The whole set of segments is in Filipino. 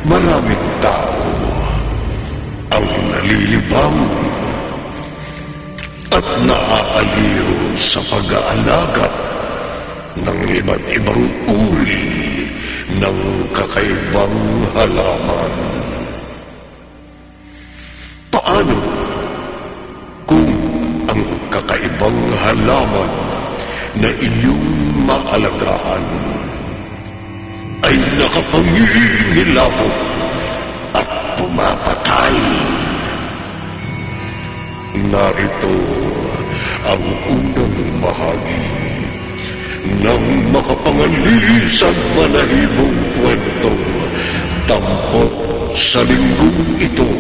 Maraming tao ang nalilibang at naaaliw sa pag-aalaga ng iba't ibang uri ng kakaibang halaman. Paano kung ang kakaibang halaman na inyong maalagaan ay nakapangingilabot at pumapatay? Narito ang unang bahagi ng makapangilisang balahibong kwentong Tampok sa Linggong Ito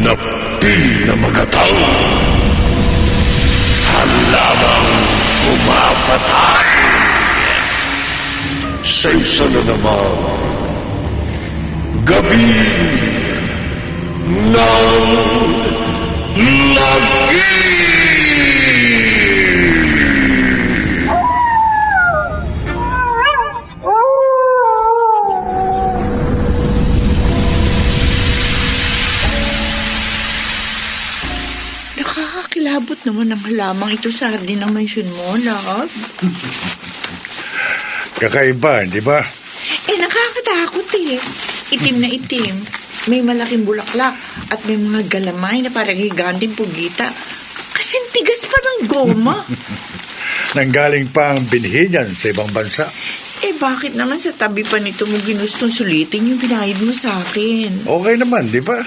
na pinamagatang Halamang Pumapatay. Sa isa na naman Gabi ng Lagi. Nakakakilabot naman ang halamang ito sa hardin ng mansyon mo, love. Kakaiba, di ba? Nakakatakot eh. Itim na itim. May malaking bulaklak at may mga galamay na parang higanting pugita. Kasing tigas pa ng goma. Nanggaling pa ang binhi niyan sa ibang bansa. Bakit naman sa tabi pa nito mo ginustong sulitin yung binayad mo sa akin? Okay naman, di ba?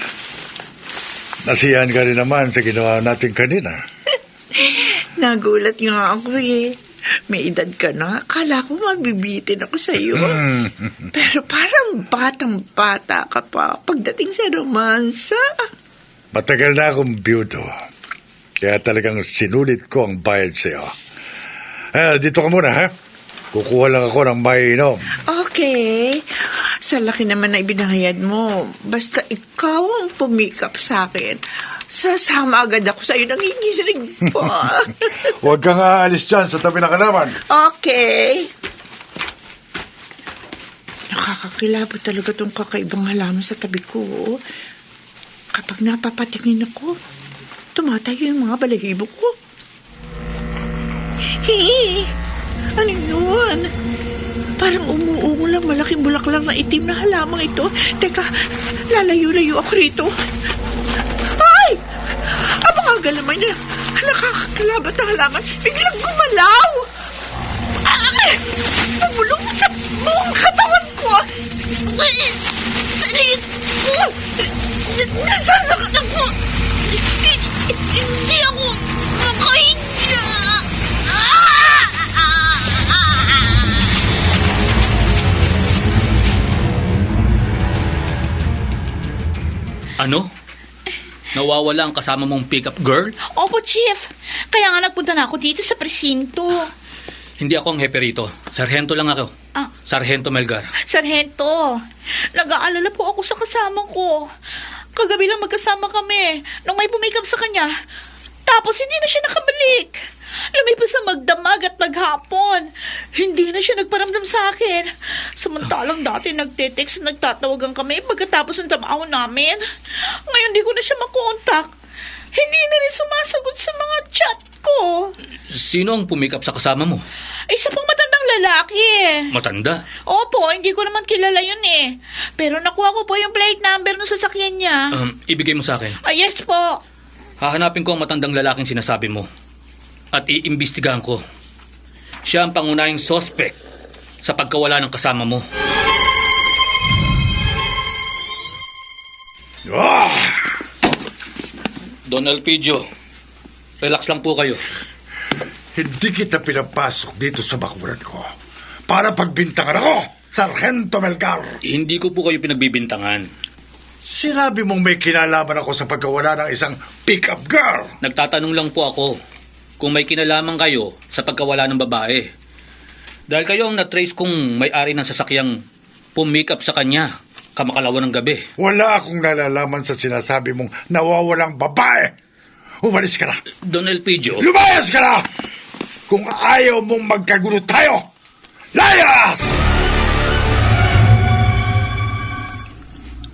Nasiyahan ka rin naman sa ginawa natin kanina. Nagulat nga ako eh. May edad ka na. Akala ko mabibitin ako sa iyo. Pero parang batang-bata ka pa pagdating sa romansa. Matagal na akong biyudo. Kaya talagang sinulit ko ang bayad sa'yo. Dito ka muna, ha? Kukuha lang ako ng mainom. Okay. Sa laki naman na ibinahayad mo. Basta ikaw ang pumikap sa akin. Sasama agad ako sa'yo, nanginginig pa. Huwag kang aalis dyan sa tabi ng halaman. Okay. Nakakakilabot talaga tong kakaibang halaman sa tabi ko. Kapag napapatingin ako, tumatayo yung mga balahibo ko. Hey! Ano yun? Parang umuungo lang malaking bulaklak na itim na halamang ito. Teka, lalayo-layo ako rito. Ay! Ang mga galamay na nakakakalabat na halaman biglang gumalaw. Pumulong sa buong katawan ko. Sa liit ko. Nasasakit ako. Hindi ako makahinga. Ano? Nawawala ang kasama mong pick-up girl? Opo, Chief. Kaya nga nagpunta na ako dito sa presinto. Hindi ako ang hepe rito. Sarhento lang ako. Sarhento Melgar. Sarhento, nag-aalala po ako sa kasama ko. Kagabi lang magkasama kami nung may pumikap sa kanya. Tapos hindi na siya nakabalik. Lumipas sa magdamag at maghapon. Hindi na siya nagparamdam sa akin. Samantalang dati nagte-text at nagtatawagan kami pagkatapos ng trabaho namin. Ngayon di ko na siya makontak. Hindi na rin sumasagot sa mga chat ko. Sino ang pumikap sa kasama mo? Isa pang matandang lalaki. Matanda? Opo, hindi ko naman kilala yun eh. Pero nakuha ko po yung plate number ng sasakyan niya. Ibigay mo sa akin. Yes po. Hahanapin ko ang matandang lalaking sinasabi mo. At iimbestigahan ko. Siya ang pangunahing suspect sa pagkawala ng kasama mo. Don Elpidio, relax lang po kayo. Hindi kita pinapasok dito sa bakuran ko para pagbintangan ako, Sargento Melgar. Hindi ko po kayo pinagbibintangan. Sinabi mong may kinalaman ako sa pagkawala ng isang pick-up girl. Nagtatanong lang po ako kung may kinalaman kayo sa pagkawala ng babae. Dahil kayo ang na-trace kung may-ari ng sasakyang pumikap sa kanya kamakalawan ng gabi. Wala akong nalalaman sa sinasabi mong nawawalang babae. Umalis ka na. Don Elpidio. Lumayas ka na! Kung ayaw mong magkagulo tayo, layas!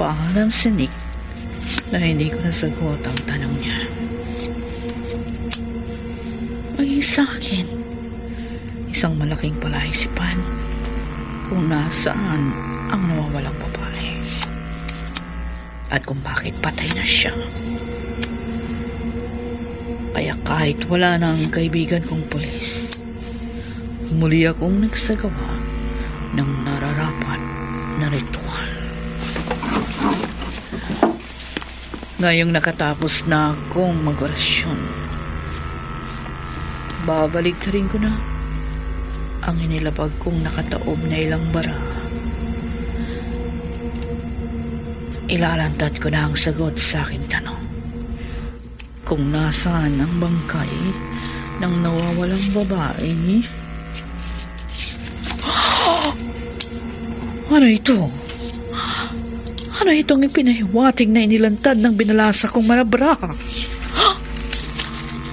Paalam si Nick na hindi ko nasagot ang tanong niya. Maging sa akin, isang malaking palaisipan kung nasaan ang nawawalang babae at kung bakit patay na siya. Kaya kahit wala na ang kaibigan kong pulis, muli akong nagsagawa ng nararapat na ritual. Ngayong nakatapos na akong mag-orasyon, babalik rin ko na ang inilapag kong nakataob na ilang bara. Ilalantad ko na ang sagot sa aking tanong. Kung nasaan ang bangkay ng nawawalang babae. Ano ito? Ano itong ipinahiwatig na inilantad ng binalasa kong manabra?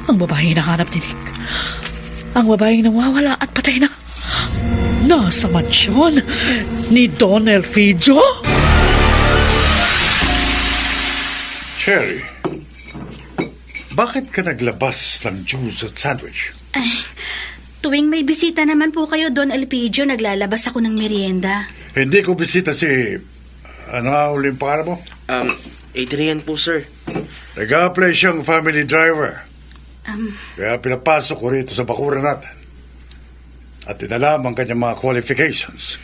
Ang babae nahanap ni Nick. Ang babaeng nawawala at patay na. Nasa mansyon ni Don Elpidio? Cherry, bakit ka naglabas ng juice at sandwich? Tuwing may bisita naman po kayo, Don Elpidio, naglalabas ako ng merienda. Hindi ko bisita si... Ano nga uling pangalan mo? Adrian po, sir. Nag-apply siyang family driver. Um, Kaya pinapasok ko rito sa bakuran natin. At inalam ang kanyang mga qualifications.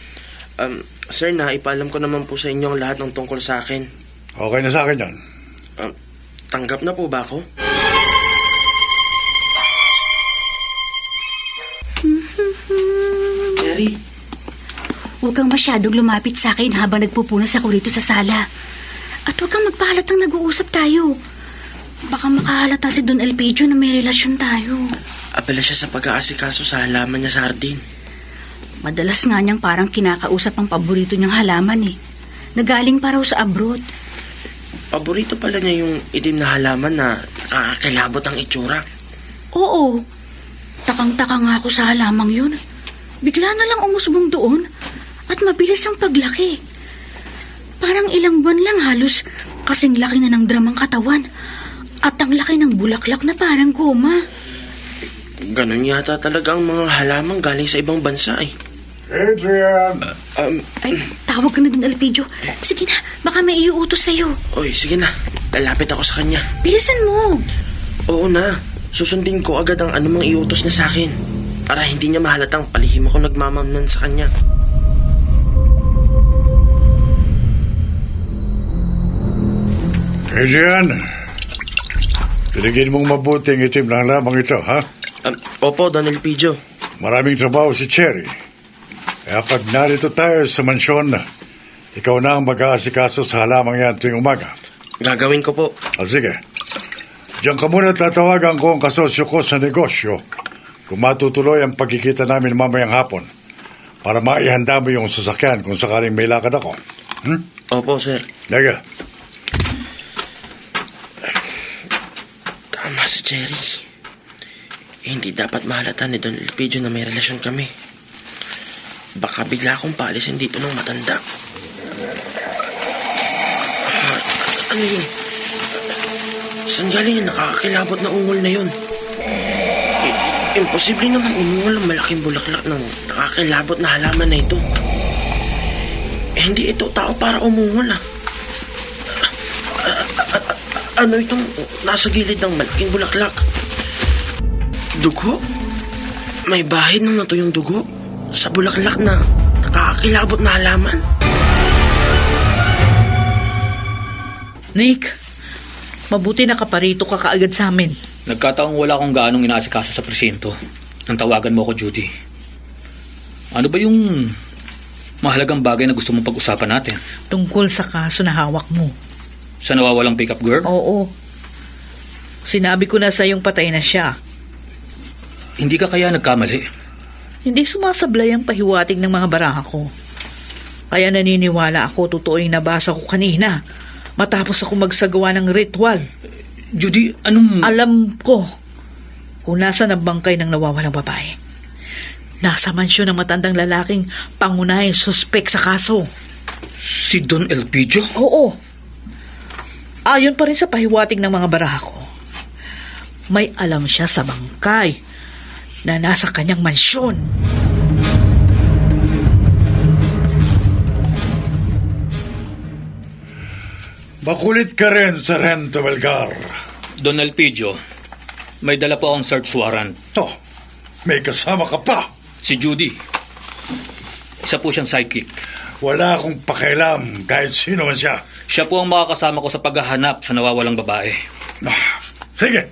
Sir, naipaalam ko naman po sa inyo ang lahat ng tungkol sa akin. Okay na sa akin yan. Tanggap na po ba ako? Cherry, Huwag kang masyadong lumapit sa akin habang nagpupunas ako rito sa sala. At huwag kang magpahalatang nag-uusap tayo. Baka makahalata si Don Elpidio na may relasyon tayo. abala siya sa pag-aasikaso sa halaman niya sa hardin. Madalas nga niyang parang kinakausap ang paborito niyang halaman eh. Nagaling pa raw sa abroad. Paborito pala niya yung itim na halaman na nakakakilabot ang itsura. Oo. Takang-taka nga ako sa halamang yun. Bigla na lang umusbong doon at mabilis ang paglaki. Parang ilang buwan lang halos kasing laki na ng dramang katawan at ang laki ng bulaklak na parang goma. Ganon yata talaga ang mga halamang galing sa ibang bansa eh. Adrian! Ay, tawag ka na dun, Elpidio. Sige na, baka may iuutos sa'yo. Oy, sige na. Lalapit ako sa kanya. Bilisan mo. Oo na. Susundin ko agad ang anumang iutos niya sa akin. Para hindi niya mahalatang palihim ako nagmamamnan sa kanya. Adrian! Piligin mong mabuting itim lang lamang ito, ha? Opo, Don Elpidio. Maraming trabaho si Cherry. Kaya pag narito tayo sa mansyon, ikaw na ang mag-aasikaso sa halamang yan tuwing umaga. Gagawin ko po. Sige. Diyan ka muna tatawagan ko ang kasosyo ko sa negosyo kung matutuloy ang pagkikita namin mamayang hapon para maihanda mo yung sasakyan kung sakaling may lakad ako. Opo, sir. Sige. Tama si Jerry. Hindi dapat mahalata ni Don Elpidio na may relasyon kami. Baka bigla akong paalisin dito ng matanda. Ano yun? Saan galing yung nakakakilabot na ungol na yun? Imposible naman umungol ang malaking bulaklak ng nakakilabot na halaman na ito. Hindi ito tao para umungol ah. Ano itong nasa gilid ng malaking bulaklak? Dugo? May bahid ng natuyong dugo sa bulaklak na nakakakilabot na halaman. Nick, mabuti nakaparito ka kaagad sa amin. Nagkataong wala akong gaanong inaasikaso sa presinto nang tawagan mo ako, Judy. Ano ba yung mahalagang bagay na gusto mong pag-usapan natin? Tungkol sa kaso na hawak mo. Sa nawawalang pick-up girl? Oo. Sinabi ko na sa iyong patay na siya. Hindi ka kaya nagkamali? Hindi sumasablay ang pahiwatig ng mga baraha ko. Kaya naniniwala ako totoo yung nabasa ko kanina matapos ako magsagawa ng ritual. Judy, anong... Alam ko kung nasa ang bangkay ng nawawalang babae. Nasa mansyon ng matandang lalaking pangunahing suspek sa kaso. Si Don Elpidio? Oo. Ayon pa rin sa pahiwatig ng mga baraha ko, may alam siya sa bangkay na nasa kanyang mansyon. Makulit ka rin, Sargento Melgar. Don Elpidio, may dala po akong search warrant. To, may kasama ka pa. Si Judy. Isa po siyang psychic. Wala akong pakialam kahit sino man siya. Siya po ang makakasama ko sa paghahanap sa nawawalang babae. Sige,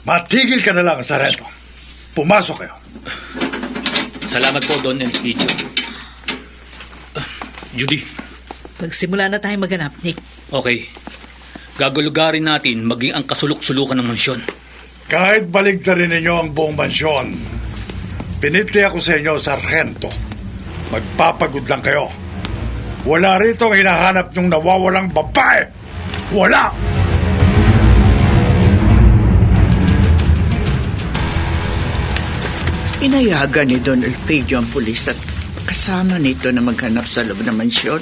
matigil ka na lang, Sargento. Pumasok kayo. Salamat po, Don Elpidio. Judy, Magsimula na tayong maghanap, Nick. okay. Gagulugarin natin maging ang kasulok-sulukan ng mansyon. Kahit baligtarin ninyo ang buong mansyon, piniti ako sa inyo, Sargento. Magpapagod lang kayo. Wala rito ang hinahanap yung nawawalang babae. Wala! Inayagan ni Don Elpidio ang pulis at kasama nito na maghanap sa loob ng mansyon.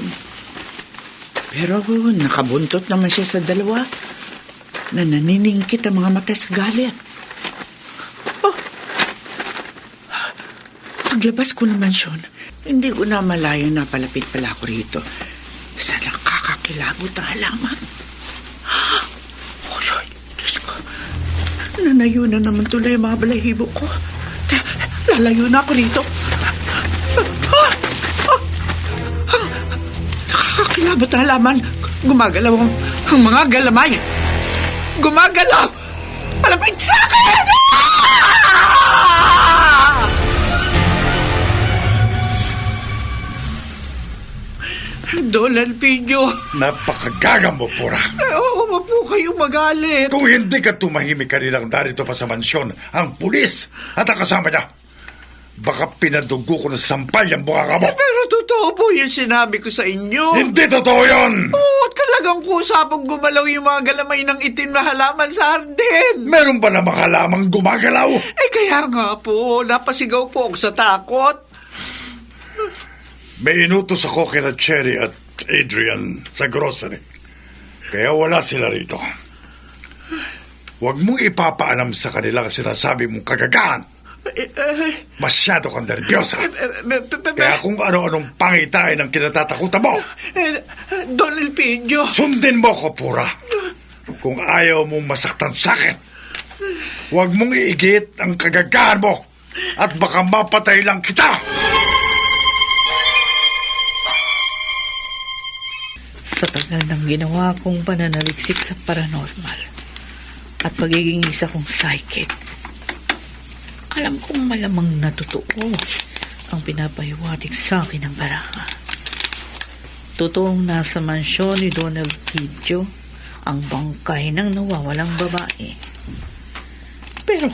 Pero nakabuntot naman siya sa dalawa na naniningkit ang mga mata sa galit. Oh. Paglabas ko ng mansyon, hindi ko na malayo na palapit pala ako rito sa nakakakilabot na halaman. Ay, Diyos ko. Nanayo na naman tuloy ang mga balahibo ko. Lalayo na ako rito. Nakakakilabot na halaman. Gumagalaw ang mga galamay. Gumagalaw! Malapit sa akin! Don Elpidio. Napakagaga mo, Pura. Oo, wag po kayong magalit. Kung hindi ka tumahimik kanilang narito pa sa mansyon, ang pulis at ang kasama niya, baka pinadugo ko na sampal yung bukaka mo. Pero totoo po yung sinabi ko sa inyo. Hindi totoo yun! Oo, talagang kusapang gumalaw yung mga galamay ng itim na halaman sa hardin. Meron ba namang halamang gumagalaw? Kaya nga po, napasigaw po ako sa takot. May inutos ako kina Cherry at Adrian sa grocery. Kaya wala sila rito. Huwag mong ipapaalam sa kanila kasi sinasabi mong kagagahan. Masyado kang nervyosa. Kaya kung ano-anong pangitain ang kinatatakutan mo. Don Elpidio. Sundin mo ko, Pura. Kung ayaw mong masaktan sa akin, huwag mong iigit ang kagagahan mo at baka mapatay lang kita. Sa tagal ng ginawa kong pananaliksik sa paranormal at pagiging isa kong psychic, alam kong malamang na totoo ang pinapahiwatig sa akin ng baraha. Totoong nasa mansyon ni Don Elpidio ang bangkay ng nawawalang babae. Pero,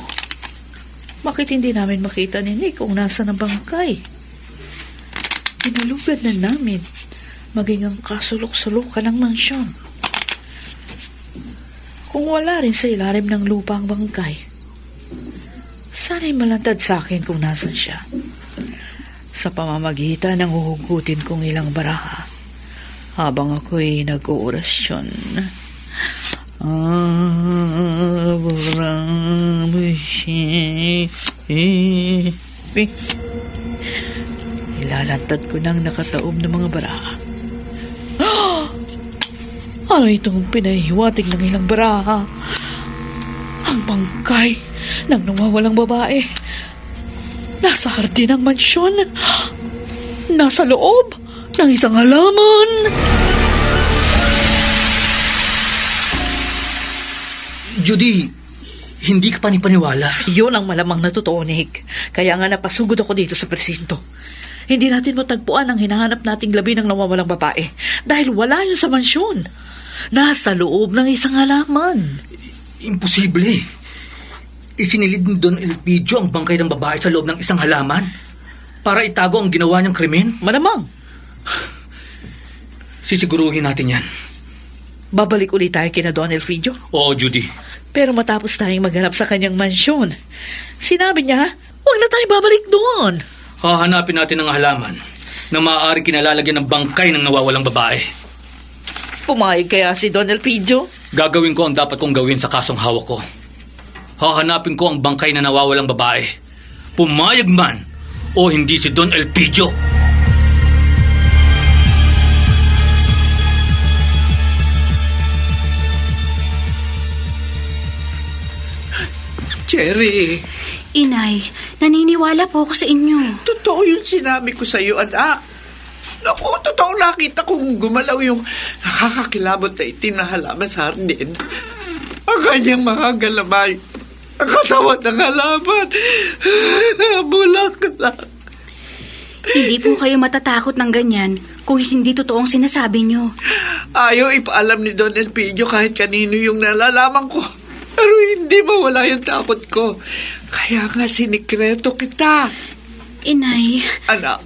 bakit hindi namin makita ni Nick kung nasa na bangkay? Pinalugad na namin maging ang kasulok-sulukan ng mansyon. Kung wala rin sa ilalim ng lupa ang bangkay, sana'y malantad sa akin kung nasan siya. Sa pamamagitan ng huhugutin kong ilang baraha habang ako'y nag-oorasyon. Ilalantad ko ng nakataob ng mga baraha. Ano itong pinahiwatig ng ilang baraha? Ang bangkay ng nawawalang babae. Nasa hardin ng mansyon. Nasa loob ng isang halaman. Judy, hindi ka panipaniwala. Yun ang malamang na totoo, Nick. Kaya nga napasugod ako dito sa presinto. Hindi natin matagpuan ang hinahanap nating labi ng nawawalang babae dahil wala yun sa mansyon. Nasa loob ng isang halaman. Imposible. Isinilid ni Don Elpidio ang bangkay ng babae sa loob ng isang halaman para itago ang ginawa niyang krimen. Malamang. Sisiguruhin natin yan. Babalik ulit tayo kina Don Elpidio. Oo, Judy. Pero matapos tayong maghanap sa kanyang mansyon, sinabi niya, huwag na tayong babalik doon. Hahanapin natin ang halaman na maaaring kinalalagyan ng bangkay ng nawawalang babae. Pumayag kaya si Don Elpidio? Gagawin ko ang dapat kong gawin sa kasong hawak ko. Hahanapin ko ang bangkay na nawawalang babae. Pumayag man o hindi si Don Elpidio. Cherry, Inay, naniniwala po ako sa inyo. totoo yung sinabi ko sa iyo, anak. Naku, totoo nakita kong gumalaw yung nakakakilabot na itim na halaman sa hardin. Ang kanyang mga galamay. Ang katawan ng halaman. Bulaklak. Hindi po kayo matatakot ng ganyan kung hindi totoong sinasabi nyo. Ayaw ipaalam ni Don Elpidio kahit kanino yung nalalaman ko. Pero hindi mawala yung takot ko. Kaya nga sinikreto kita. Inay, Anak,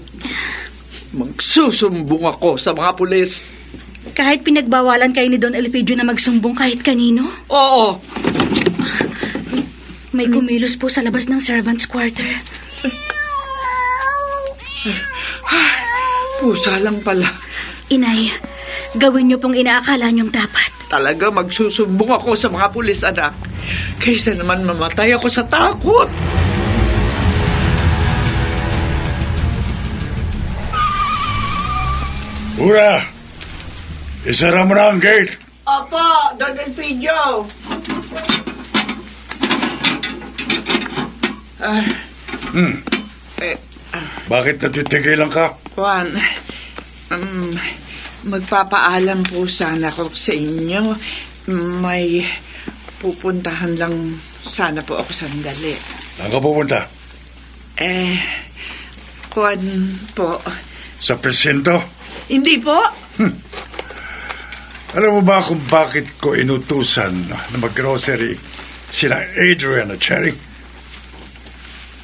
magsusumbong ako sa mga pulis. kahit pinagbawalan kayo ni Don Elpidio na magsumbong kahit kanino, Oo, may kumilos po sa labas ng servants' quarter. pusa lang pala. Inay, gawin niyo pong inaakala niyong dapat. Talaga magsusumbong ako sa mga pulis, anak. Kaysa naman mamatay ako sa takot. Ura! Isara mo na ang gate! Opo, Don Elpidio. Bakit natitigilan ka? Juan, magpapaalam po sana ako sa inyo. May pupuntahan lang sana po ako sandali. Saan ka pupunta? Juan po. Sa presinto? Hindi po. Alam mo ba kung bakit ko inutusan na mag-grocery sila Adrian at Cherry?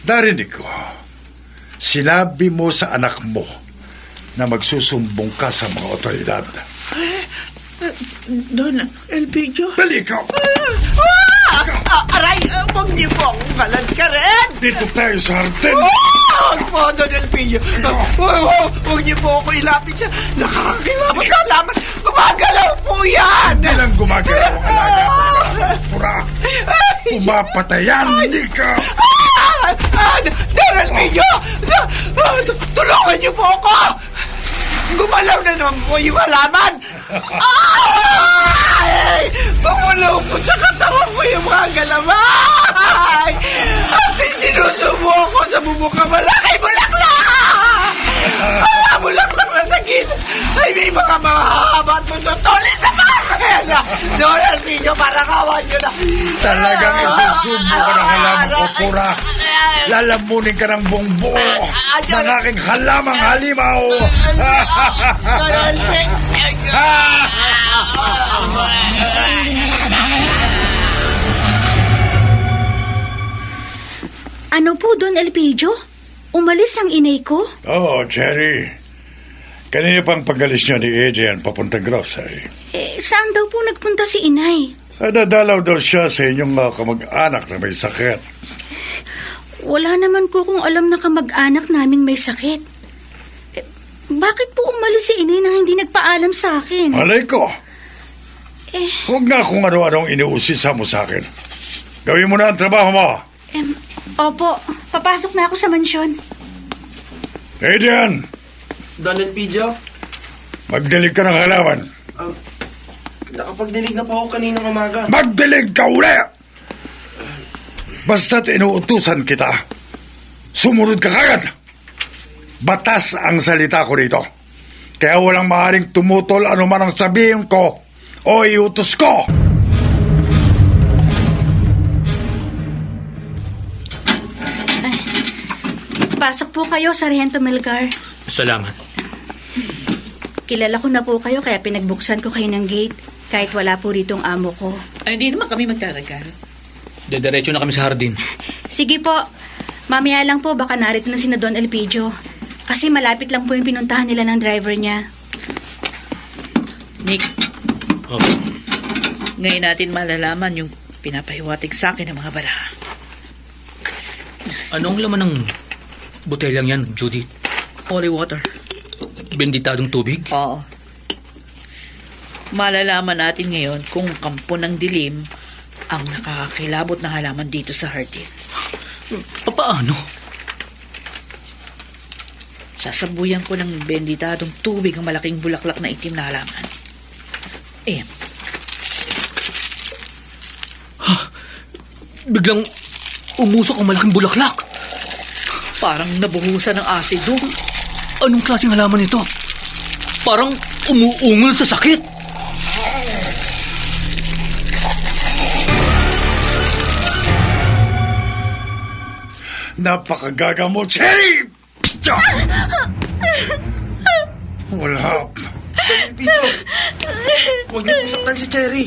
Narinig ko. Sinabi mo sa anak mo na magsusumbong ka sa mga otoridad. Don Elpidio. Dali ka! Aray! Huwag niyo po akong kalad ka rin! Dito tayo sa hardin! Huwag po, Don Elpidio! Huwag niyo po ako ilapit sa nakakakilabot na laman! Gumagalaw po yan! Hindi lang gumagalaw ang alaga ng pura. Pumapatay yan! Hindi ka! Don Elpidio! Tulungan niyo po ako! Gumalaw na naman po yung halaman! Ay! Pumulaw po sa katawan ko yung mga galamay! At sinusubo ako sa bubukang malaki bulaklak! Mga bulaklak na sakit ay may mga mahahaba at tutuloy sa bakit! Don Elpidio, parang awan nyo na! Talagang isusubo ka ng halaman ko, pura. Lalamunin ka ng buong buo ng aking halamang halimaw. Don Elpidio! Ano po, Don Elpidio? Umalis ang inay ko? Oo, Cherry. Kanina pang pagalis niyo ni Adrian papuntang grocery. Saan daw po nagpunta si inay? Dadalaw daw siya sa inyong kamag-anak na may sakit. Wala naman po kung alam na kamag-anak naming may sakit. Bakit po umalis si inay nang hindi nagpaalam sa akin? Malay ko. Huwag na kung ano-anong iniusisa mo sa akin. Gawin mo na ang trabaho mo. Opo, papasok na ako sa mansyon. Adrian, Don Elpidio? magdilig ka ng halaman. Nakapagdilig na po ako kaninang umaga. Magdilig ka uli! Basta't inuutusan kita, sumunod ka kagad. Batas ang salita ko rito. Kaya walang maaaring tumutol anuman ang sabihin ko o iutos ko. Pasok po kayo, Sargento Melgar. Salamat. Kilala ko na po kayo kaya pinagbuksan ko kayo ng gate kahit wala po rito ang amo ko. Ay, hindi naman kami magtatagal. Dediretso na kami sa hardin. Sige po, mamaya lang po baka narito na si Don Elpidio. Kasi malapit lang po yung pinuntahan nila ng driver niya. Nick, Okay. ngayon natin malalaman yung pinapahiwatig sa akin ng mga baraha. Anong laman ng botelyang yan, Judy? Holy water. benditadong tubig? Oo. Malalaman natin ngayon kung kampo ng dilim ang nakakakilabot na halaman dito sa Hearthill. Paano? Sasabuyan ko ng benditadong tubig ang malaking bulaklak na itim na halaman. Biglang umusok ang malaking bulaklak. Parang nabuhusan ng asido. Anong klaseng halaman ito? Parang umuungol sa sakit. Napakagaga mo, Cherry! Wala. Pito, huwag niyo saktan si Cherry.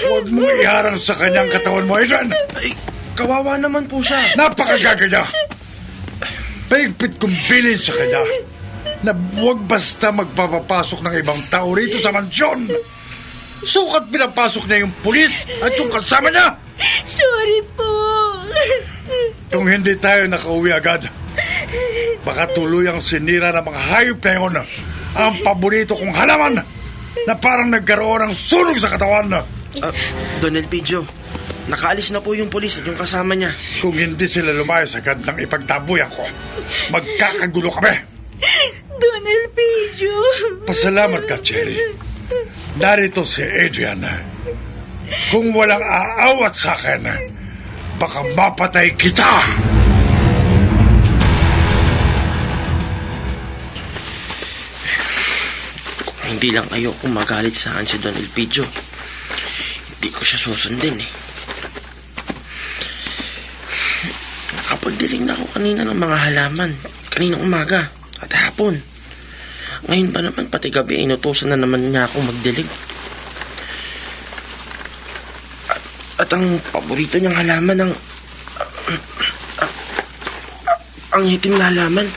Huwag mo iharang sa kanyang katawan mo, Adrian. Ay, kawawa naman po siya. Napakagaga niya. Paigpit kong bilin sa kanya na huwag basta magpapapasok ng ibang tao rito sa mansyon. Sukat pinapasok niya yung pulis at yung kasama niya. Sorry po. Kung hindi tayo nakauwi agad, baka tuluyang sinira ng mga hayop na yun ang paborito kong halaman na parang nagkaroon ng sunog sa katawan. Don Elpidio, nakaalis na po yung polis at yung kasama niya. Kung hindi sila lumayas agad ng ipagtabuyan ko, magkakagulo kami. Don Elpidio. Pasalamat ka, Cherry. Narito si Adrian. Kung walang aawat sa akin, baka mapatay kita. Kung hindi lang ayoko magalit sa akin si Don Elpidio, hindi ko siya susundin eh. Nakapagdiling na ako kanina ng mga halaman, kaninang umaga at hapon. Ngayon ba naman pati gabi inutusan na naman niya ako magdilig. At ang paborito niyang halaman ang hitim na halaman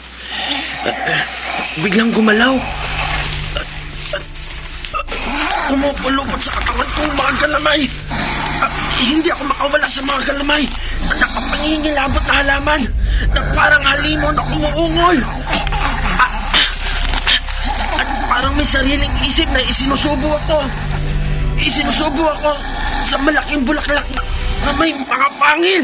biglang gumalaw. Pumupulupot sa katawan kong mga galamay. Hindi ako makawala sa mga galamay. Nakapangingilabot na halaman na parang halimon na umuungol. At parang may sariling isip na isinusubo ako. Isinusubo ako sa malaking bulaklak na may mga pangil.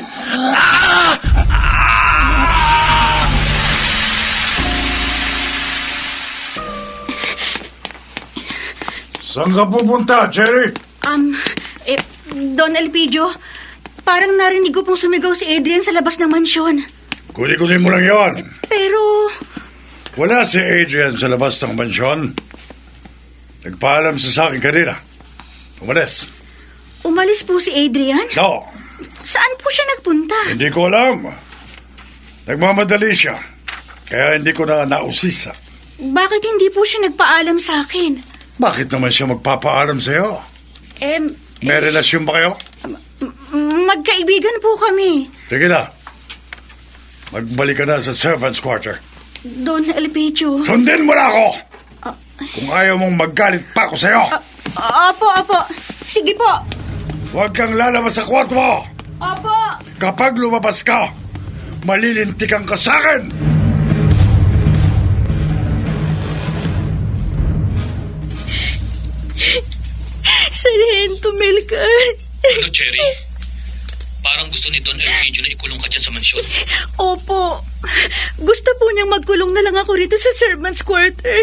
Saan ka pupunta, Cherry? Don Elpidio, parang narinig ko pong sumigaw si Adrian sa labas ng mansyon. Kuli-kulin mo lang yon. Pero, Wala si Adrian sa labas ng mansyon. Nagpaalam sa akin kanina. Umalis. umalis po si Adrian? No, Saan po siya nagpunta? hindi ko alam. Nagmamadali siya. Kaya hindi ko na nausisa. Bakit hindi po siya nagpaalam sa akin? Bakit naman siya magpapaalam sa'yo? May relasyon ba kayo? Magkaibigan po kami. Sige na. Magbalik ka na sa servant's quarter. Don Elpidio. Sundin mo na ako! Kung ayaw mong magalit pa ako sa'yo, Opo. Sige po. huwag kang lalabas sa kwarto mo! Opo. Kapag lumabas ka, malilintikan ka sa akin! Sargento Melgar. Ano, Cherry? Parang gusto ni Don Elpidio na ikulong ka dyan sa mansyon. Opo. Gusto po niyang magkulong na lang ako rito sa servant's quarter.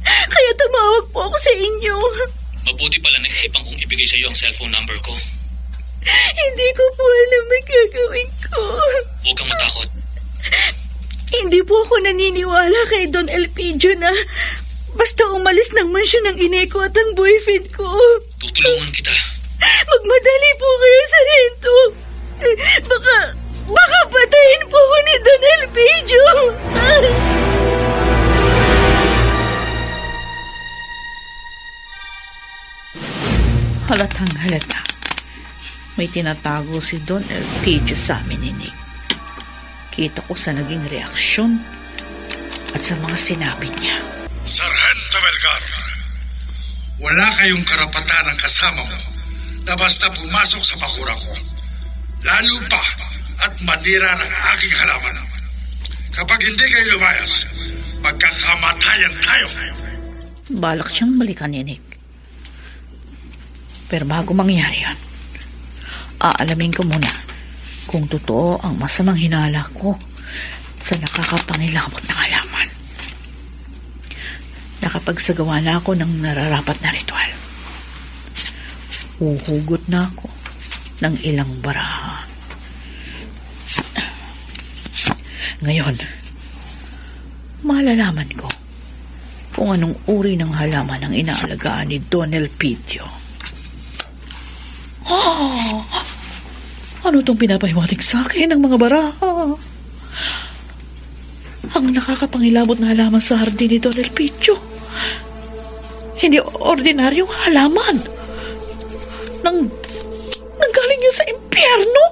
Kaya tumawag po ako sa inyo. Mabuti pala naisipan kong ibigay sa iyo ang cellphone number ko. Hindi ko po alam ang gagawin ko. Huwag kang matakot. Hindi po ako naniniwala kay Don Elpidio na basta umalis ng mansyon ng inay ko at ang boyfriend ko. Tutulungan kita. Magmadali po kayo, Sargento. Baka patayin po ko ni Don Elpidio. Halatang halata. May tinatago si Don Elpidio sa amin ni Nick. Kita ko sa naging reaksyon at sa mga sinabi niya. Sargento Melgar, wala kayong karapatan ng kasama mo na basta pumasok sa bakuran ko. Lalo pa at manira ng aking halaman. Kapag hindi kayo lumayas, magkakamatay Maghiwalayan tayo. Balak siyang balikan ni Nick. Pero bago mangyari yan, aalamin ko muna kung totoo ang masamang hinala ko sa nakakapangilabot na halaman. Nakapagsagawa na ako ng nararapat na ritual. Uhugot na ako ng ilang baraha. Ngayon, malalaman ko kung anong uri ng halaman ang inaalagaan ni Don Elpidio. Ano itong pinapahiwatig sa akin ng mga baraha? Ang nakakapangilabot na halaman sa hardin ni Don Elpidio. Hindi ordinaryong halaman. Nanggaling yun sa impyerno.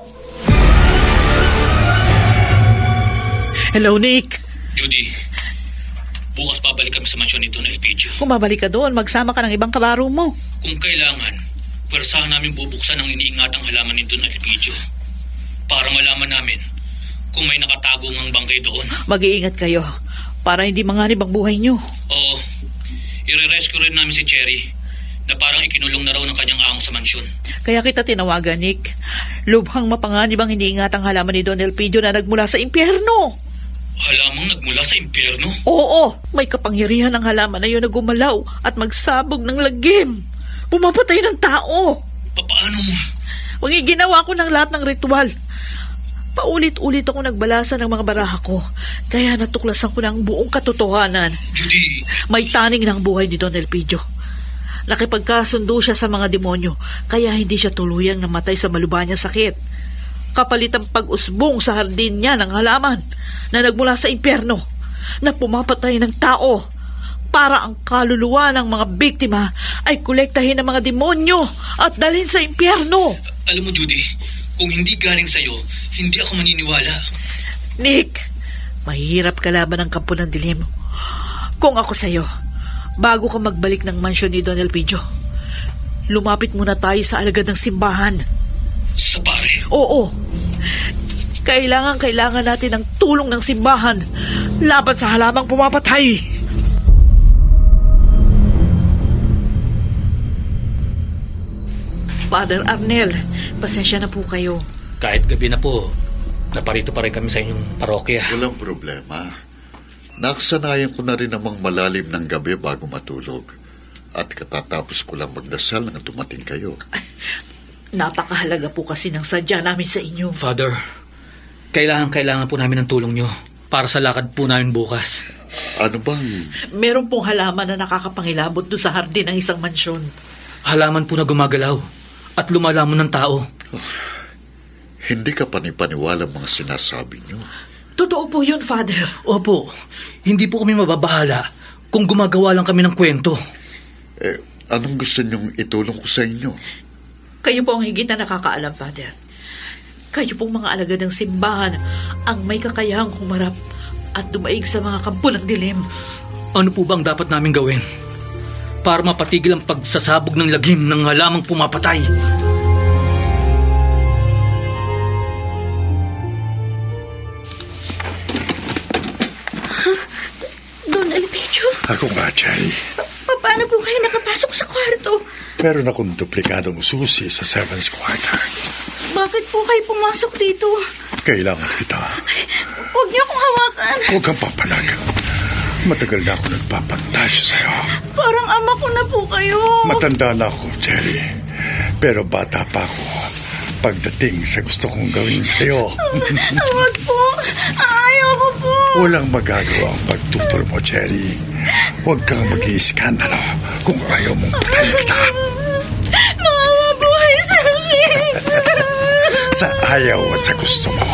Hello, Nick. Judy, bukas babalik kami sa mansyon ni Don Elpidio. Kung babalik ka doon, magsama ka ng ibang kabaro mo. Kung kailangan, pwersahan namin bubuksan ang iniingatang halaman ni Don Elpidio para malaman namin kung may nakatagong ang bangkay doon. Mag-iingat kayo para hindi manganib ang buhay nyo. Oo, i-rescue rin namin si Cherry na parang ikinulong na raw ng kanyang amo sa mansyon. Kaya kita tinawagan, Nick. Lubhang mapanganib ang iniingatang halaman ni Don Elpidio na nagmula sa impyerno. Halamang nagmula sa impyerno? Oo, may kapangyarihan ang halaman na yun na gumalaw at magsabog ng lagim. Pumapatay ng tao. Paano mo? Ginawa ko ng lahat ng ritual. Paulit-ulit ako nagbalasa ng mga baraha ko. Kaya natuklasan ko ng buong katotohanan. Judy! May taning ng buhay ni Don Elpidio. Nakipagkasundo siya sa mga demonyo, kaya hindi siya tuluyang namatay sa malubha niyang sakit. Kapalit ang pag-usbong sa hardin niya ng halaman na nagmula sa impyerno, na pumapatay ng tao para ang kaluluwa ng mga biktima ay kolektahin ng mga demonyo at dalhin sa impyerno. Alam mo, Judy, kung hindi galing sa'yo, hindi ako maniniwala. Nick, mahirap kalaban ang kampo ng dilim. Kung ako sa'yo, bago ka magbalik ng mansyon ni Don Elpidio, lumapit muna tayo sa alagad ng simbahan. Sa pare? Oo. Kailangan natin ng tulong ng simbahan laban sa halamang pumapatay. Father Arnel, pasensya na po kayo. Kahit gabi na po, naparito pa rin kami sa inyong parokya. Walang problema. Nakasanayan ko na rin namang malalim ng gabi bago matulog. At katatapos ko lang magdasal nang dumating kayo. Napakahalaga po kasi ng sadya namin sa inyo. Father, kailangan po namin ng tulong nyo para sa lakad po namin bukas. Ano bang... Meron pong halaman na nakakapangilabot doon sa hardin ng isang mansyon. Halaman po na gumagalaw at lumalamon ng tao. Hindi ka panipaniwala mga sinasabi nyo. Totoo po yun, Father. Opo, hindi po kami mababahala kung gumagawa lang kami ng kwento. Anong gusto nyong itulong ko sa inyo? Kayo po ang higit na nakakaalam, Father. Kayo pong mga alagad ng simbahan ang may kakayahang humarap at dumaig sa mga kampo ng dilim. Ano po ba ang dapat namin gawin para mapatigil ang pagsasabog ng lagim ng halamang pumapatay? Don Elpidio, Ako nga, Cherry. paano po kayo nakapasok sa kwarto? Meron akong duplikadong susi sa 7th quarter. Bakit po kayo pumasok dito? Kailangan kita. Huwag niyo akong hawakan. Huwag kang papalag. Matagal na ako nagpapantasya sa'yo. Parang ama ko na po kayo. Matanda na ako, Cherry. Pero bata pa ako pagdating sa gusto kong gawin sa'yo. Huwag po. Ayoko po. Walang magagawa ang pagtutol mo, Cherry. Huwag kang mag-iiskandalo kung ayaw mong patayin kita. Mawabuhay sa akin. Sa ayaw at sa gusto mo,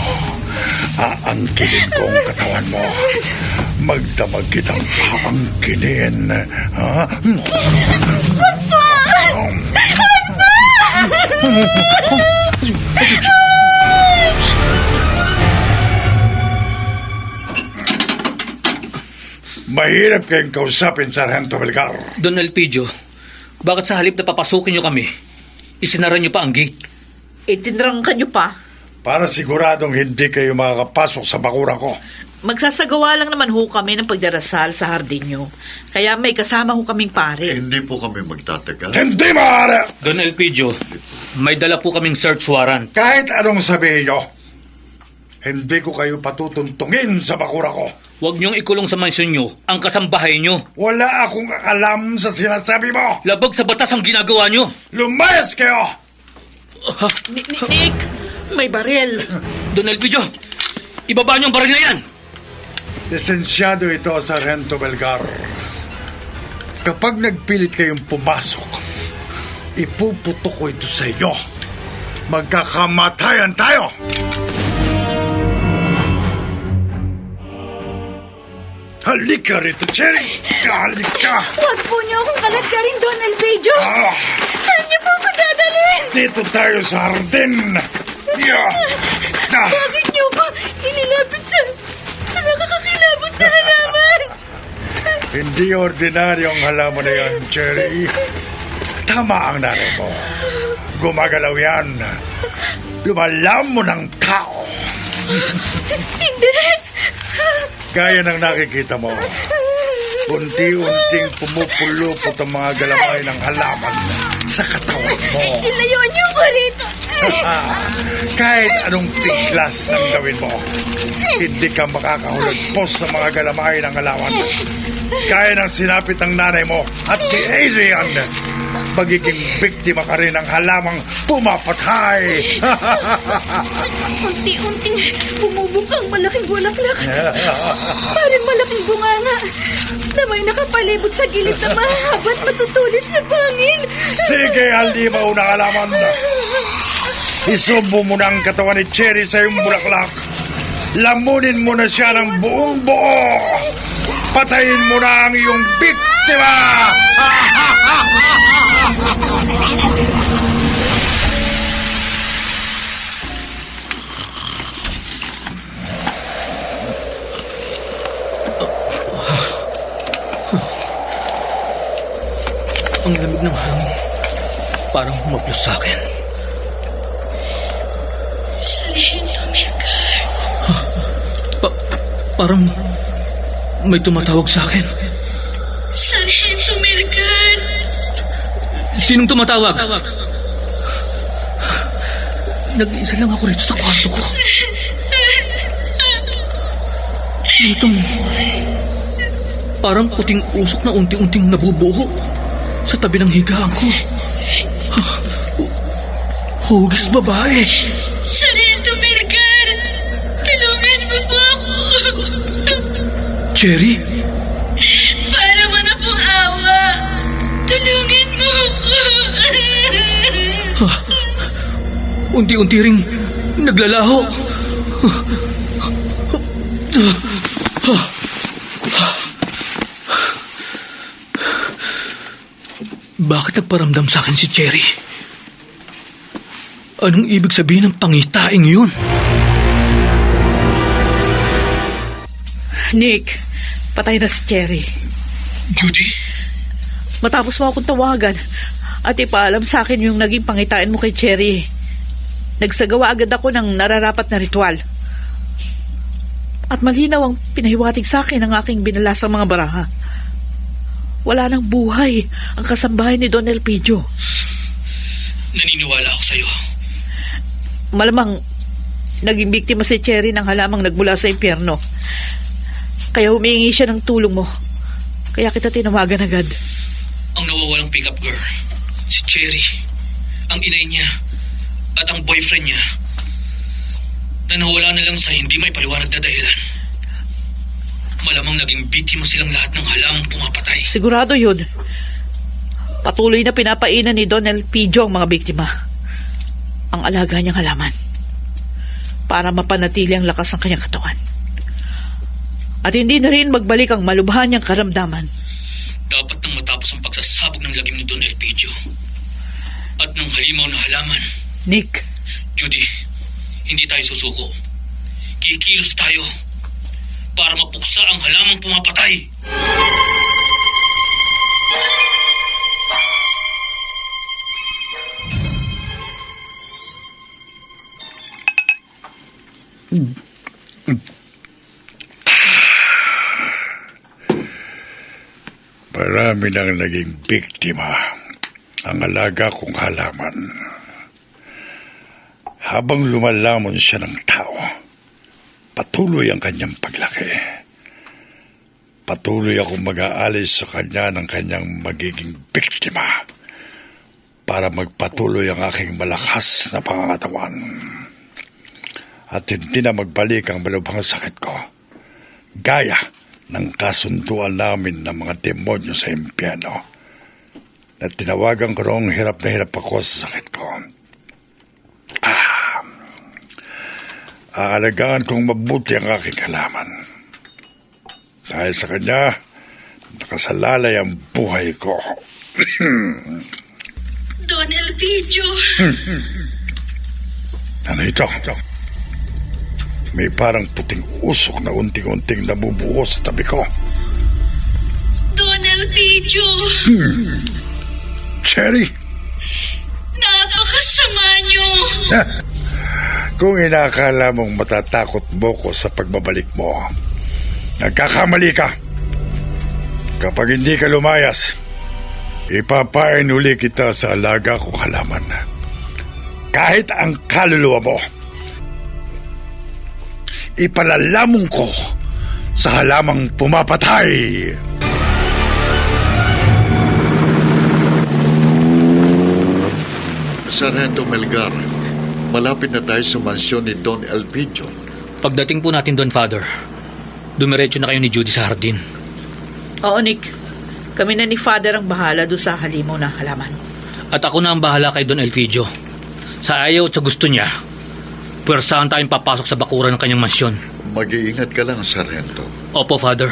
aangkinin ko ang katawan mo. Magdamag kitang aangkinin. Ha? Mahirap kayong kausapin, Sargento Belgar. Don Elpidio, bakit sa halip na papasukin nyo kami, isinara nyo pa ang gate? Itinrangkan niyo pa. Para siguradong hindi kayo makakapasok sa bakuran ko. Magsasagawa lang naman ho kami ng pagdarasal sa hardin nyo. Kaya may kasama ho kaming pare. Hindi po kami magtatagal. Hindi maaari! Don Elpidio, may dala po kaming search warrant. Kahit anong sabihin nyo, hindi ko kayo patutuntungin sa bakura ko. Huwag niyong ikulong sa mansyon niyo ang kasambahay niyo. Wala akong alam sa sinasabi mo. Labag sa batas ang ginagawa niyo. Lumayas kayo! Nick, may baril. Don Elpidio, ibaba niyo ang baril na yan. Lisensyado ito, Sargento Belgar. Kapag nagpilit kayong pumasok, ipuputok ko ito sa inyo. Magkakamatayan tayo! Halika rito, Cherry! Halika! Huwag po niyo akong kaladkarin, Don Elpidio. Ah, Saan niyo po ako dadalhin? dito tayo sa hardin! Yeah. Ah, Bakit niyo ko inilapit sa nakakakilabot na halaman? hindi ordinaryong halaman na yan, Cherry. Tama ang nanay mo. Gumagalaw yan. Lumalam mo ng tao. Hindi. Gaya ng nakikita mo, unti-unting pumupulupot ang mga galamay ng halaman sa katawan mo. Ilayo niyo ko rito. Kahit anong tiglas ng gawin mo, hindi ka makakahulagpos sa mga galamay ng halaman. Gaya ng sinapit ng nanay mo at ni Adrian, magiging biktima ka rin ng halamang pumapatay. Unti-unting bumubukang malaking bulaklak. Parang malaking bunganga na may nakapalibot sa gilid na mahaba at matutulis na pangin. Sige, halimaw na halaman. Isubo mo na ang katawan ni Cherry sa iyong bulaklak. Lamunin mo na siya ng buong buo. Patayin mo na ang iyong biktima. Ang lamig ng hangin. Parang humaplos sa akin. Sargento Melgar. Parang may tumatawag sa akin. Sargento Melgar. Sinong tumatawag? Nag-iisa lang ako rito sa kwarto ko. Itong parang puting usok na unti-unting nabubuho sa tabi ng higaan ko. Hugis babae. Sargento Melgar. Tulungan mo po ako. Cherry? Para mo na pong awa. Tulungan mo ako. Unti-unti ring naglalaho. Bakit nagparamdam sa akin si Cherry? Anong ibig sabihin ng pangitaing yun? Nick, patay na si Cherry. Judy? Matapos mo akong tawagan at ipaalam sa akin yung naging pangitain mo kay Cherry, nagsagawa agad ako ng nararapat na ritual. At malinaw ang pinahiwatig sa akin ng aking binalasang mga baraha. Wala nang buhay ang kasambahay ni Don Elpidio. Naniniwala ako sa'yo. Malamang naging biktima si Cherry ng halamang nagmula sa impyerno. Kaya humingi siya ng tulong mo. Kaya kita tinawagan agad. Ang nawawalang pickup girl, si Cherry, ang inay niya, at ang boyfriend niya, na nawala na lang sa hindi may paliwanag na dahilan. Malamang naging biktima silang lahat ng halamang pumapatay. Sigurado yun. Patuloy na pinapainan ni Don Elpidio ang mga biktima. Ang alaga niyang halaman. Para mapanatili ang lakas ng kanyang katawan. At hindi na rin magbalik ang malubhan niyang karamdaman. Dapat nang matapos ang pagsasabog ng lagim ni Don Elpidio at ng halimaw na halaman. Nick, Judy, hindi tayo susuko. Kikilos tayo para mapuksa ang halamang pumapatay. Marami nang naging biktima ang alaga kong halaman. Habang lumalamon siya ng tao, patuloy ang kanyang paglaki. Patuloy akong mag-aalis sa kanya ng kanyang magiging biktima para magpatuloy ang aking malakas na pangangatawan. At hindi na magbalik ang malubhang sakit ko, gaya ng kasunduan namin ng mga demonyo sa impyerno, na tinawagan ko noong hirap na hirap ako sa sakit ko. Aalagaan kong mabuti ang aking halaman. Dahil sa kanya, nakasalalay ang buhay ko. Don Elpidio. Ano ito? May parang puting usok na unting-unting nabubuo sa tabi ko. Don Elpidio. Cherry! Napakasama niyo. Kung inakala mong matatakot mo ko sa pagbabalik mo, nagkakamali ka. Kapag hindi ka lumayas, ipapain uli kita sa alaga kong halaman. Kahit ang kaluluwa mo, ipalalamong ko sa halamang pumapatay. Sargento Melgar, malapit na tayo sa mansyon ni Don Elpidio. Pagdating po natin doon, Father, dumiretso na kayo ni Judy sa hardin. Oo, Nick. Kami na ni Father ang bahala doon sa halimaw na halaman. At ako na ang bahala kay Don Elpidio. Sa ayaw at sa gusto niya, puwersahan tayong papasok sa bakuran ng kanyang mansyon. Mag-iingat ka lang, Sargento. Opo, Father.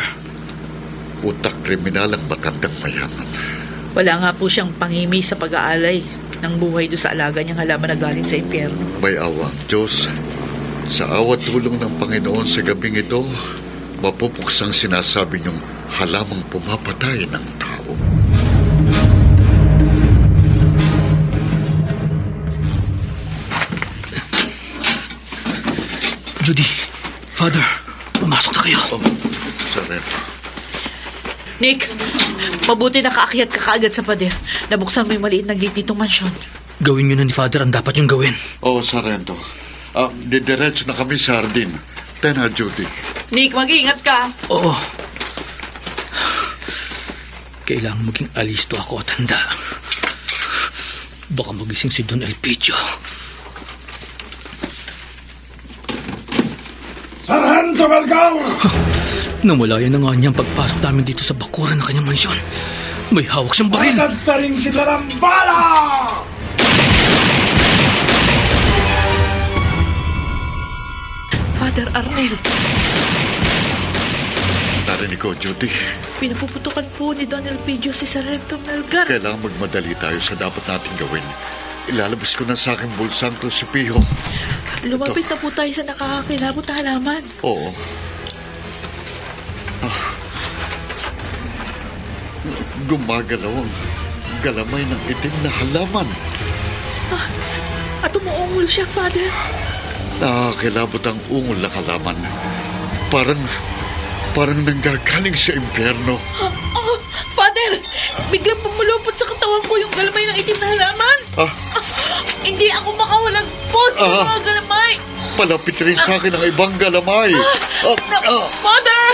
Utak kriminal ang matandang mayaman. Wala nga po siyang pangimi sa pag-aalay ng buhay doon sa alaga niyang halaman na galing sa impyerno. May awang Diyos, sa awat tulong ng Panginoon sa gabing ito, mapupuksang sinasabi niyong halamang pumapatay ng tao. Judy, Father, pumasok na kayo. Sargento. Nick, mabuti nakaakyat ka kaagad sa pader. Nabuksan mo yung maliit na gate ditong mansyon. Gawin niyo na ni Father ang dapat niyong gawin. Oo, Sargento. Didiretso na kami sa hardin. Tena, Judy. Nick, mag-iingat ka. Oo. Kailangan maging alisto ako at handa. Baka magising si Don Elpidio. Sargento Melgar! Namulayan na nga niya ang pagpasok namin dito sa bakuran ng kanyang mansyon. May hawak siyang baril. Maganda sila ng bala! Father Arnel, Narinig ko, Judy. pinapuputukan po ni Don Elpidio si Sargento Melgar. Kailangan magmadali tayo sa dapat nating gawin. Ilalabas ko na sa aking bulsang krusipiho. Lumapit na po tayo sa nakakakilabot na halaman. Oo. Gumagalaw ang galamay ng itim na halaman. At umuungol siya, Father. Nakakilabot ang ungol ng halaman. Parang nanggagaling sa impyerno. Oh, Father! Biglang pumulupot sa katawan ko yung galamay ng itim na halaman. Hindi ako makawalang pos sa mga galamay. Palapit rin sa akin ang ibang galamay. Father!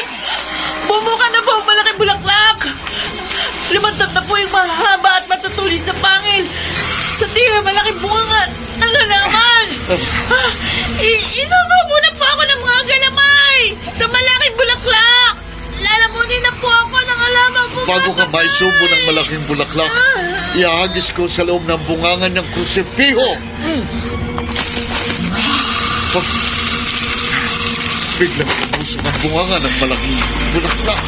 Bumuka na po ang malaking bulaklak. Lumantad na po yung mahaba at matutulis na pangil. Sa tila malaking bunga ng halaman. Isusubo na po ako ng mga galamay sa malaking bulaklak. Lalamunin na po ako ng halaman po. Bago ka maisubo ng malaking bulaklak, ihagis ko sa loob ng bungangan ng krusipiho. Biglang pumusok ang bungangan ng malaking bulaklak.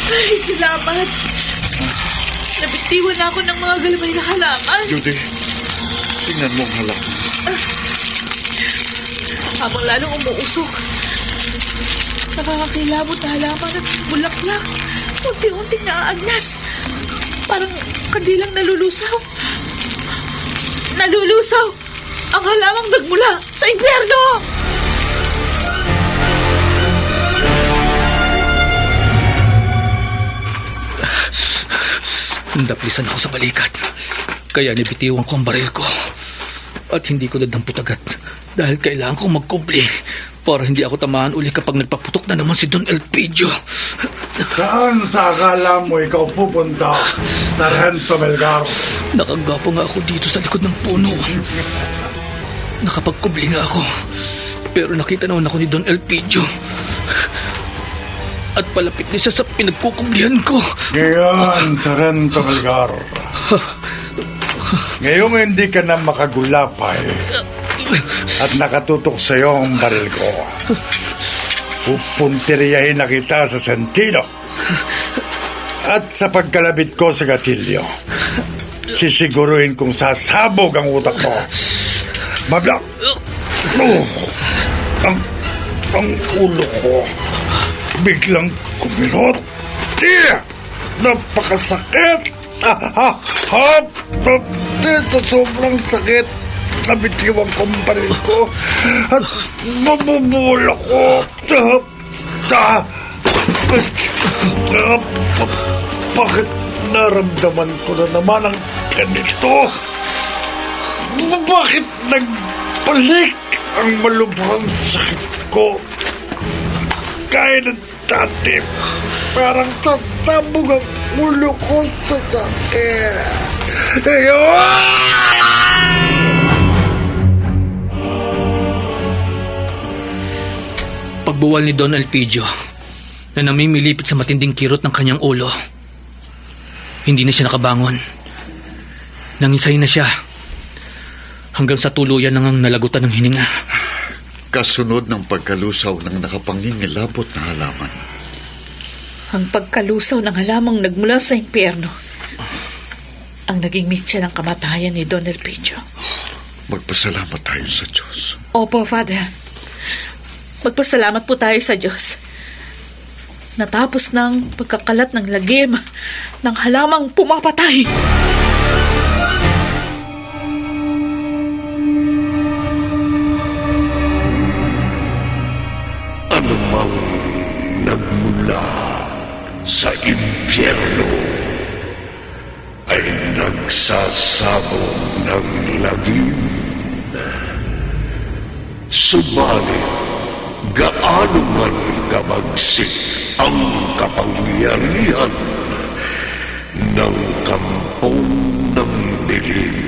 Ay, salamat. Nabitiwan ako ng mga galamay na halaman. Judy, tingnan mo ang halaman. Habang lalong umuusok, nakakakilabot na halaman at bulaklak. Unti-unting naaagnas. Parang kandilang nalulusaw. Nalulusaw ang halamang nagmula sa impyerno! Naplisan ako sa balikat. Kaya nibitiwan ko ang baril ko. At hindi ko nadampot agad dahil kailangan kong magkubli para hindi ako tamaan uli kapag nagpaputok na naman si Don Elpidio. Saan sa akala mo ikaw pupunta, Sargento Melgar? Nakagapo nga ako dito sa likod ng puno. Nakapagkubli nga ako. Pero nakita naman ako ni Don Elpidio. At palapit din siya sa pinagkukublihan ko. Ngayon, Sargento Melgar. Ngayong hindi ka na makagulapay at nakatutok sa iyo ang baril ko, pupunteriyahin na kita sa sentido. At sa pagkalabit ko sa gatilyo, sisiguruhin kong sasabog ang utak mo. Magla... ang ulo ko biglang kuminot. Napakasakit. Sa sobrang sakit, nabitiwan ko ang baril ko at mabubula ko. Bakit naramdaman ko na naman ang ganito? Bakit nagbalik ang malubhang sakit ko? Kaya na dati, parang tatabog ang ulo ko sa sakit. Pagbuwal ni Don Elpidio na namimilipit sa matinding kirot ng kanyang ulo, hindi na siya nakabangon. Nangisay na siya hanggang sa tuluyan nang nalagutan ng hininga. Kasunod ng pagkalusaw ng nakapangingilabot na halaman. Ang pagkalusaw ng halamang nagmula sa impyerno ang naging mitya ng kamatayan ni Don Elpidio. Magpasalamat tayo sa Diyos. Opo, Father. Magpasalamat po tayo sa Diyos. Natapos ng pagkakalat ng lagim ng halamang pumapatay. Anumang nagmula sa impyerno ay nagsasabog ng lagim. Subalit, gaano man kabagsik ang kapangyarihan ng kampong ng dilim,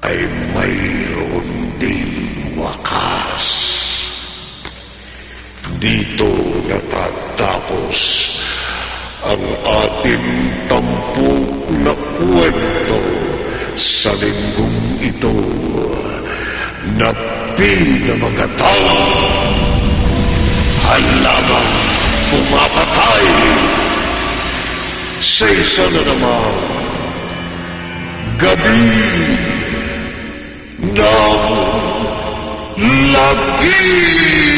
ay mayroon ding wakas. Dito natatapos ang ating tampok na kwento sa linggong ito na pinamagatang halamang pumapatay sa isa na namang gabi ng lagi.